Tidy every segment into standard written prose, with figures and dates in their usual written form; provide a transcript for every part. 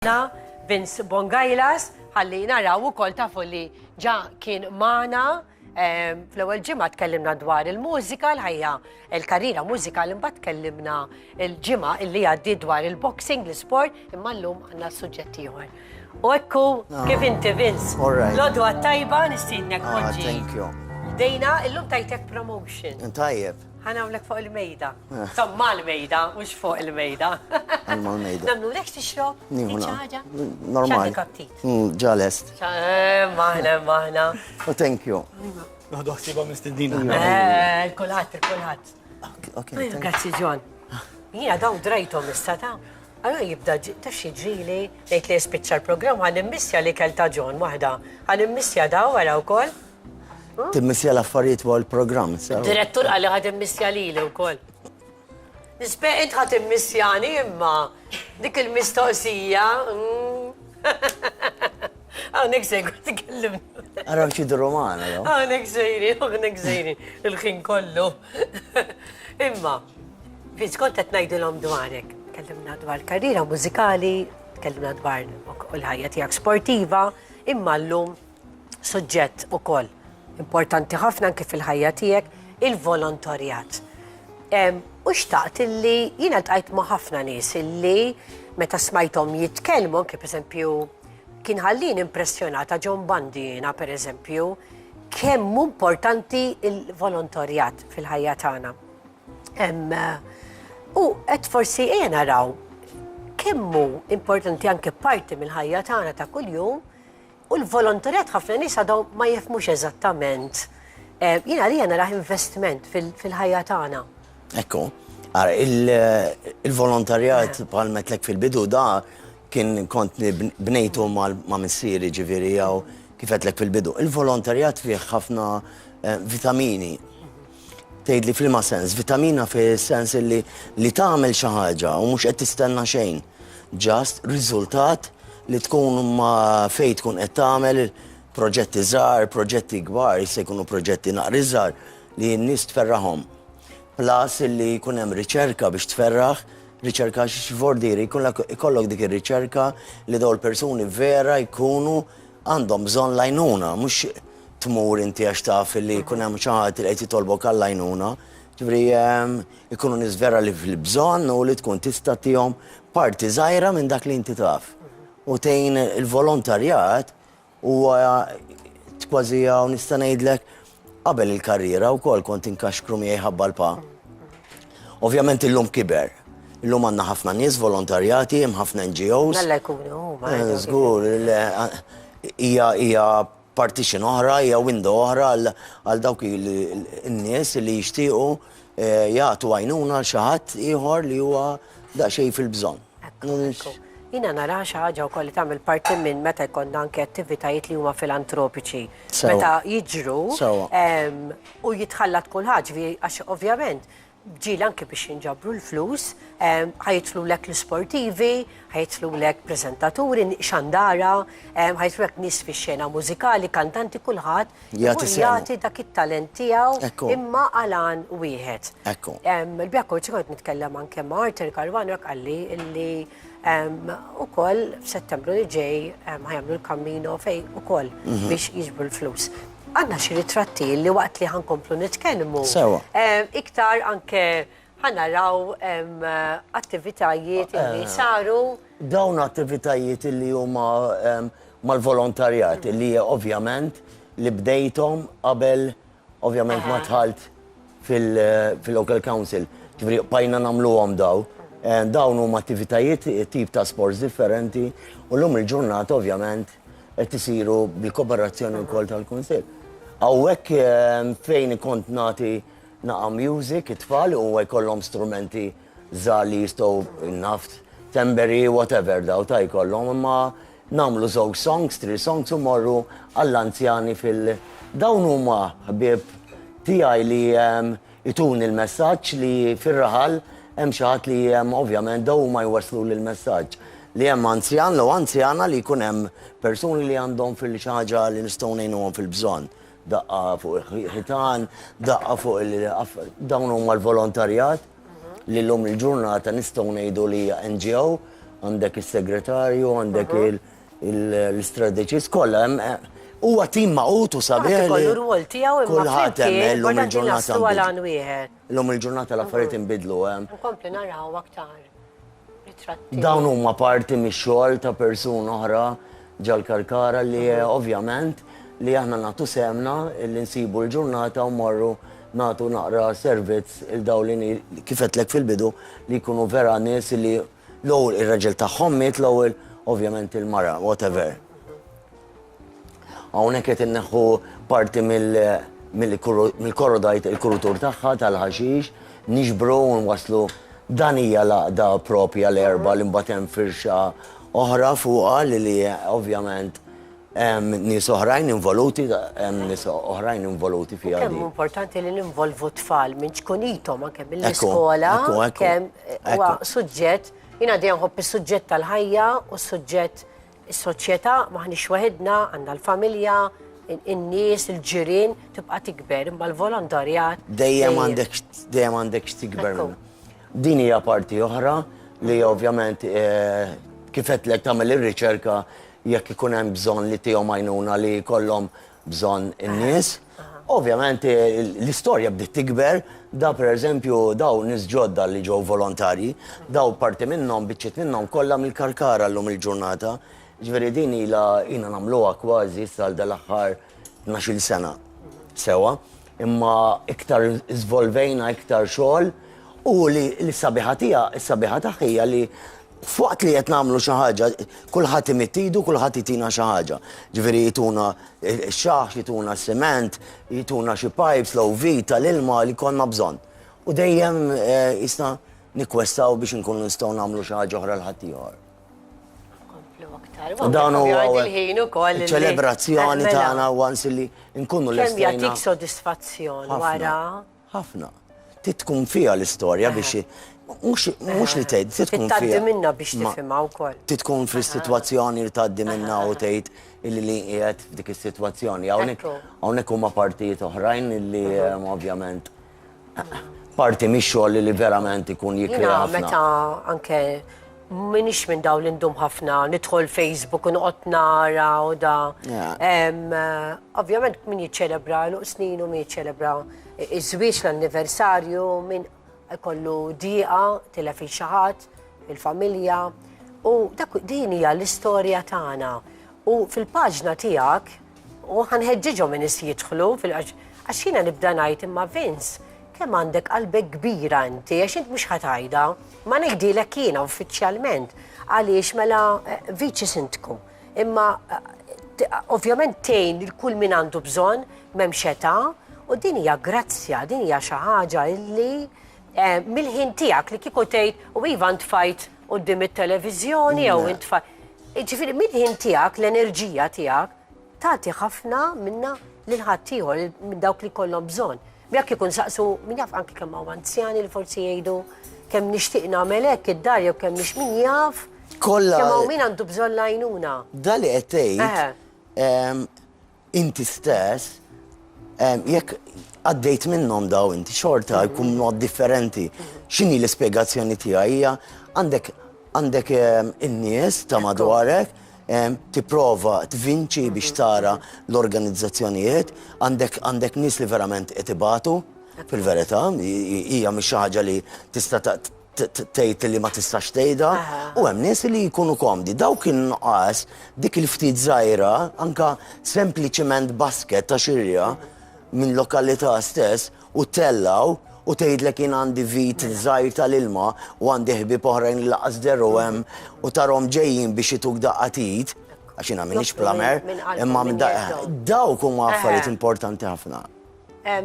Vince Bongailas, ħalli naraw ukoll tafu li ġa kien magħna fl-ewwel ġimgħa tkellimna dwar il-mużika, l-ħajja il-karriera mużikali imbagħad tkellimna il-ġimgħa illi għaddi dwar il-boxing, l-isport, imma llum għandna suġġett ieħor. U ekku kif inti Vince. L-għodwa tajba nistiednek poġġi. Thank you. Dejna illum tajtek promotion. Tajjeb. ħanawlek fuq il-mejda. Somma l-mejda, mhux fuq il-mejda. Għalma l-mejda. Namlu lek tixrob? Ħaġa? Normal. Ġalest. Maħna. Thank you. Għadu għasiba mistedina. Il-kulħat. Grazzi John. Jina daw drajtom istata. Għallu jibda taxi ġili, lejt li jispicċa l-program, għan immissja li kelta John wahda. Għan immissja daw għara u kol? Timmissja l-affarijiet fuq il-programm. Direttur għalli għad immissja li u kol. Nisbeq int għad immissjani imma dik il-mistoqsija. Għawnek sejgu t-kellimni. Għaraw ċidu romana, jo? Għawnek sejri, il-ħin kollu. Imma, Vince, kont qed ngħidulhom dwarek. Tkellimna dwar karriera mużikali, tkellimna dwar il-ħajja tiegħek sportiva, imma llum suġġett ukoll importanti ħafna anke fil-ħajja tiegħek, il-volontarjat. U xtaqt illi jiena ltqajt ma' ħafna nies illi meta smajthom jitkellmu, anke pereżempju kien ħallin impressjonata John Bandina pereżempju, kemm importanti il-volontarjat fil-ħajja tagħna. U qed forsi naraw kemmu importanti anke parti mill-ħajja tagħna ta' kuljum u l-volontarjat ħafna nies għadhom ma jifhmux eżattament. Jiena li naraħ investiment fil-ħajja tagħna. Ekku, il-volontarjat bħal metlek fil-bidu da kien kont bnejtu ma' missieri ġifieri jew kif qedlek fil-bidu. Il-volontarjat fih ħafna vitamini. Tgħidli fil-ma sens, vitamina fis-sens li tagħmel xi ħaġa u mhux qed tistenna xejn. Just riżultat li tkun ma fejn tkun qed tagħmel proġetti żgħar, proġetti kbar, se jkunu proġetti naqri żgħar li n-nies tferraħhom. Plus li jkun hemm riċerka biex tferraħ, riċerka x'vordiri, ikollok dik ir-riċerka li dawn il-persuni vera jkunu għandhom bżonn lajnuna, mhux tmur inti għax taf li jkun hemm xi ħadd li qed jitolbok għall-għajnuna. Ġifieri ikunu nies vera li fil-bżonn u li tkun tista' tihom parti żgħira minn dak li inti taf. U tgħin il-volontarjat huwa kważi nista' ngħidlek qabel il-karriera wkoll kont inkaxkru miegħi ħabba l-pa. Ovvjament illum kiber. Illum għandna ħafna nies volontarjati, hemm ħafna NGOs. Alla jkunu huma. Żgur, hija partition oħra, hija window oħra għal dawk in-nies li jixtiequ jagħtu għajnuna xi ħadd ieħor li huwa daqsxejn fil-bżonn. Jiena nara xi ħaġa wkoll li tagħmel parti minn meta jkollna anke attivitajiet li huma filantropiċi. Meta jiġru u jitħallat kull ħaġa għax ovvjament ġiel anke biex jinġabru l-flus, ħajtlu lek l-sportivi, ħajtlu lek prezentaturi, xandara, ħajtlu lek nis fi xena mużikali, kantanti kulħadd, jagħti dak it-talent tiegħu imma għalan wieħed. Il-bjakku ċikont nitkellem anke ma' Arthur Karwanok għalli illi ukoll f'Settembru li ġej ħajamlu l-kammino fej ukoll biex jiġbru l-flus. Għanna xi ritratti li waqt li ħankomplu nitkellmu. Iktar anke ħanaraw attivitajiet li saru. Dawn attivitajiet li huma mal-volontarjat li ovvjament li bdejthom qabel ovvjament ma tħalt fil-local council. Ġifieri bajna nagħmluhom daw. Dawn huma attivitajiet tip ta' sports differenti u llum il-ġurnata ovvjament qed isiru bil-kooperazzjoni wkoll tal-Kunsill. Hawnhekk fejn kont nagħti naqa' music it-tfal u jkollhom strumenti żgħar li jistgħu naft, temberi, whatever daw ta' jkollhom, imma nagħmlu żewġ songs, 3 songs u morru għall-anzjani dawn huma ħbieb tiegħi li ituni l-messaġġ li fir-raħal hemm xi ħadd li ovvjament daw huma jwasslu lill-messaġġ li hemm anzjan u anzjana li jkun hemm persuni li għandhom fil-xi ħaġa li nistgħu ngħinuhom fil-bżonn. Daqqa fuq il-ħitan, daqqa fuq dawn huma l-volontarjat li llum il-ġurnata nistgħu ngħidu li NGO għandek il-segretarju, għandek il-strategist, kolla, huwa tim maqutu sabiħ. Kollu rwol tiegħu imma kulħadd hemm l-lum il-ġurnata. għal wieħed. L-lum il-ġurnata l-affarijiet inbidlu hemm. Nkompli naraw aktar ritratti. Dawn huma parti mix-xogħol ta' persuna oħra ġal-Karkara li ovvjament li aħna nagħtu semna li nsibu l-ġurnata u morru nagħtu naqra servizz il-dawlini kif qedlek fil-bidu li jkunu vera nies li l-ewwel ir-raġel tagħhom miet, l-ewwel ovvjament il-mara, whatever. Hawnhekk qed inneħħu parti mill-korodajt il-kurutur tagħha tal-ħaxix, nixbru u nwaslu dan hija laqda propja l-erba li mbagħad hemm firxa oħra fuqha li ovvjament nies oħrajn involuti, nies oħrajn involuti fiha. Kemm importanti li ninvolvu tfal minn ċkunithom anke mill-iskola, kemm huwa suġġett, jiena dejjem nħobb is-suġġett tal-ħajja u s-suġġett is-soċjetà maħniex waħedna, għandna l-familja, in-nies, il-ġirien, tibqa' tikber imma l-volontarjat. Dejjem għandek tikber minna. Din hija parti oħra li ovvjament kif qedlek tagħmel ir-riċerka jekk ikun hemm bżonn li tihom għajnuna li jkollhom bżonn in-nies. Ovvjament l-istorja bdiet tikber, da pereżempju daw nies ġodda li ġew volontari, daw parti minnhom biċċiet minnhom kollha mill-Karkara llum il-ġurnata. Ġifieri din ilha nagħmluha kważi sal dal-aħħar 12-il sena sewa, imma iktar iżvolvejna iktar xogħol u li s-sabiħa tagħha li fuqt li qed nagħmlu xi ħaġa, kulħadd imittidu, kulħadd jitina xi ħaġa. Ġifieri jituna x-xaħx, jituna s-sement, jituna xi pipes, l-vita, l-ilma li konna bżonn. U dejjem jisna nikkwestaw biex inkunu nistgħu nagħmlu xi ħaġa oħra l-ħadd ieħor. Dan huwa ċelebrazzjoni tagħna once li nkunu lestejna. Kemm jagħtik sodisfazzjon wara? Ħafna. Tkun fiha l-istorja biex mhux li tgħid, tkun fiha. Tgħaddi minnha biex tifhimha wkoll. Tkun fis-sitwazzjoni li tgħaddi minnha u tgħid illi qiegħed f'dik is-sitwazzjoni. Hawnhekk huma partijiet oħrajn illi ovvjament parti mix-xogħol li verament ikun jikri ħafna. Meta anke minix minn daw li ndum ħafna, nidħol Facebook u noqgħod nara u da. Ovvjament min jiċċelebra l-snin u min jiċċelebra iż-żwieġ l-anniversarju, min kollu diqa, tilef il-xaħat, il-familja. U din hija l-istorja tagħna. U fil-paġna tiegħek, u ħanħeġġiġhom min jidħlu għax jiena nibda ngħid imma Vince, kemm għandek qalbek kbira inti, għax int mhux ħatajda, ma ngħidilek jiena uffiċjalment għaliex mela viċi sintkom. Imma ovvjament tgħin il kull min għandu bżonn m'hemmx età u din hija grazzja, din hija xi ħaġa illi mill-ħin tiegħek li kieku tgħid u iva ntfajt quddiem it-televiżjoni jew intfajt. Ġifieri mill-ħin tiegħek, l-enerġija tiegħek tagħti ħafna minna lil ħadd ieħor minn dawk li jkollhom bżonn. Jekk ikun saqsu min jaf anke kemm hawn anzjani li forsi jgħidu kemm nixtieq nagħmel hekk id-dar jew kemm mhix min jaf. Kemm hawn min għandu bżonn l-għajnuna. Da li qed tgħid inti stess jekk għaddejt minnhom daw inti xorta jkun mod differenti. X'inhi l-ispjegazzjoni tiegħi hija għandek in-nies ta' madwarek tipprova tvinċi biex tara l-organizzazzjonijiet, għandek nies li verament qed ibatu fil-verità, hija mhix xi ħaġa li tista' tgħid li ma tistax tgħidha, u hemm nies li jkunu komdi. Dawk in-nuqqas dik il-ftit żgħira anke sempliċement basket ta' xirja minn lokalità stess u tellaw u tgħidlek jien għandi vit żgħir tal-ilma u għandi ħbieb oħrajn li laqas derru hemm u tarhom ġejjin biex ituk daqqatit għax jiena m'iniex plamer, imma dawk huma affarijiet importanti ħafna.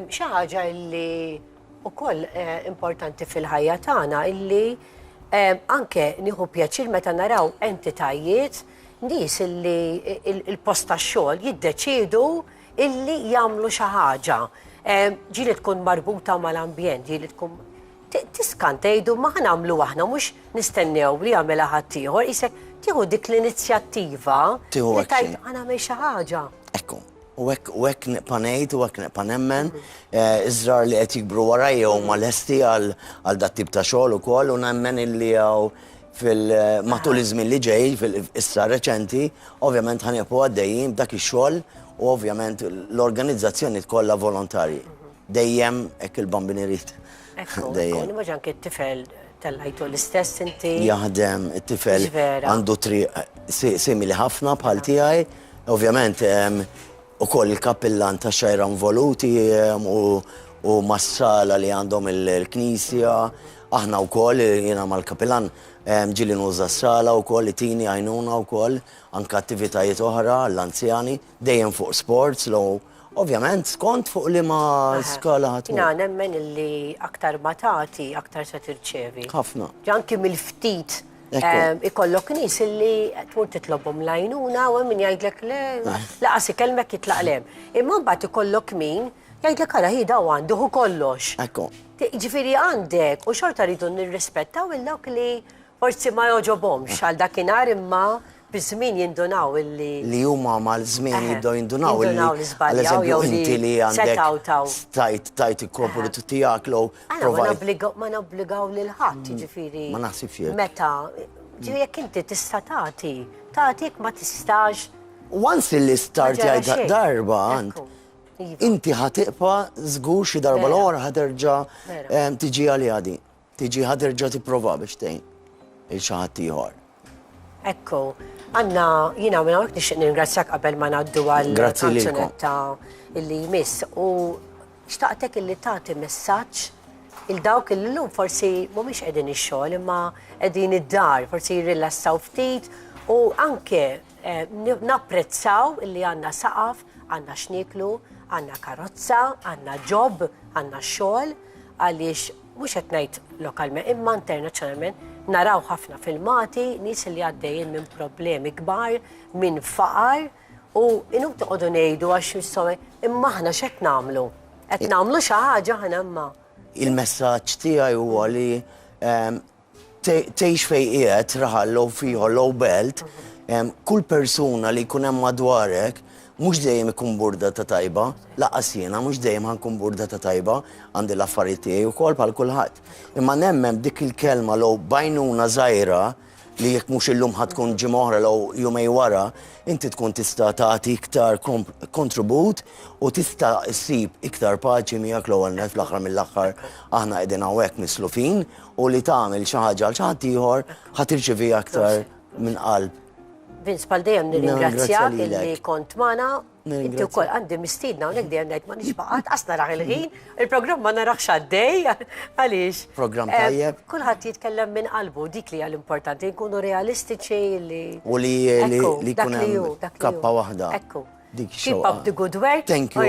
Xi ħaġa li wkoll importanti fil-ħajja tagħna illi anke nieħu pjaċir meta naraw entitajiet nies illi il-post tax-xogħol jiddeċiedu illi jagħmlu xi ħaġa. Ġili tkun marbuta mal-ambjent, ġili tkun tiskan tgħidu ma ħanamlu aħna mhux nistennew li jagħmilha ħadd ieħor, isek tieħu dik l-inizjattiva li tgħid ħa nagħmel xi ħaġa. Ekku, u hekk nibqa' ngħid u hekk nibqa' nemmen, iż-żrar li qed jikbru warajja huma lesti għal dat tip ta' xogħol ukoll u nemmen illi hawn matul iż-żmien li ġej, issa reċenti, ovvjament ħanieqgħu għaddejjin b'dak ix-xogħol u ovvjament l-organizzazzjoni tkollha volontarji. Dejjem hekk il-bambin irid. Ekku, immaġan anke t-tifel tellajtu l-istess inti. Jaħdem, it-tifel għandu triq simili ħafna bħal tiegħi. Ovvjament ukoll il-kappillan ta' xajra involuti u mas-sala li għandhom il-knisja. Aħna wkoll jiena mal-kappillan ġili nuża s-sala wkoll li tini għajnuna wkoll anke attivitajiet oħra għall-anzjani dejjem fuq sports ovvjament skont fuq li ma skala ħadd. Jiena nemmen illi aktar ma tagħti aktar se tirċevi. Ħafna. Anki mill-ftit ikollok nies illi tmur titlobhom l-għajnuna u min jgħidlek le laqas ikellmek jitlaq lem. Imma mbagħad ikollok min jgħidlek ara ħida u għandu kollox. Ekku. Ġifieri għandek u xorta rridu nirrispettaw il-dawk li forsi ma joġobhomx għal dakinhar imma biż-żmien jindunaw illi. Li huma mal-żmien jibdew jindunaw li żbaljaw jew inti li għandek tajt il-korporat tiegħek lew ma nobbligaw lil ħadd, jiġifieri. Ma naħsibx hekk. Meta ġifieri jekk inti tista' tagħtik ma tistax. Once li start jgħid darba inti ħatiqpa żgur xi darba l-oħra ħaterġa' tiġi għalija di. Tiġi ħaterġa' tipprova biex tgħin il-xaħat ieħor. Ekku, għandna jiena minn hawnhekk nixtieq ningrazzjak qabel ma ngħaddu għall-kanzunetta illi jmiss u xtaqtek illi tagħti messaġġ il dawk illi llum forsi mhumiex qegħdin ix-xogħol imma qegħdin id-dar, forsi jirrilassaw ftit u anke napprezzaw illi għandna saqaf, għandna x'nieklu, għandna karozza, għandna ġob, għandna xogħol għaliex mhux qed ngħid lokalment imma internazzjonalment naraw ħafna filmati nies li għaddejjin minn problemi kbar, minn faqar u inhom toqgħodu ngħidu għax insomma imma aħna x'qed nagħmlu? Qed nagħmlu xi ħaġa aħna imma. Il-messaġġ tiegħi huwa li tgħix fejn qiegħed raħallew fieħor low belt, kull persuna li jkun hemm madwarek mhux dejjem ikun burda ta' tajba, laqas jiena mhux dejjem ħankun burda ta' tajba, għandi l-affarijiet tiegħi wkoll bħal kulħadd. Imma nemmen dik il-kelma lew bajnuna żgħira li jekk mhux illum ħadkun ġimgħa oħra lew jumej wara, inti tkun tista' tagħti iktar kontribut u tista' ssib iktar paċi miegħek l-ewwel net fl-aħħar mill-aħħar aħna qegħdin hawnhekk mislufin u li tagħmel xi ħaġa għal xi ħadd ieħor ħatirċevi aktar minn qalb. Vince, pal dejjem nirringrazzjak illi kont magħna. Inti wkoll għandi mistiedna hawnhekk dejjem ngħid ma nixbaqgħat qas naraħ il-ħin. Il-programm ma naraħx għaddej għaliex. Programm tajjeb. Kulħadd jitkellem minn qalbu dik li hija l-importanti nkunu realistiċi li. U li jkun hemm kappa waħda. Ekku. Keep up the good work. Thank you.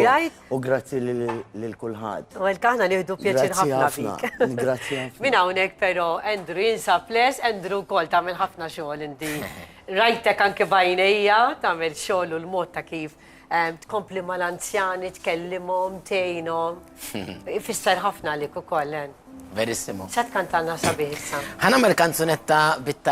U grazzi lil kulħadd. U l-kaħna nieħdu pjaċir ħafna bik. Grazzi ħafna. Min hawnhekk però Andrew jinsab les, Andrew wkoll tagħmel ħafna xogħol inti. Rajtek anke bajnejja tagħmel xogħol u l-mod ta' kif tkompli mal-anzjani, tkellimhom, tgħinhom. Ifisser ħafna għalik ukoll. Verissimo. X'għad kantanna sabiħ issa? Ħanagħmel kanzunetta bit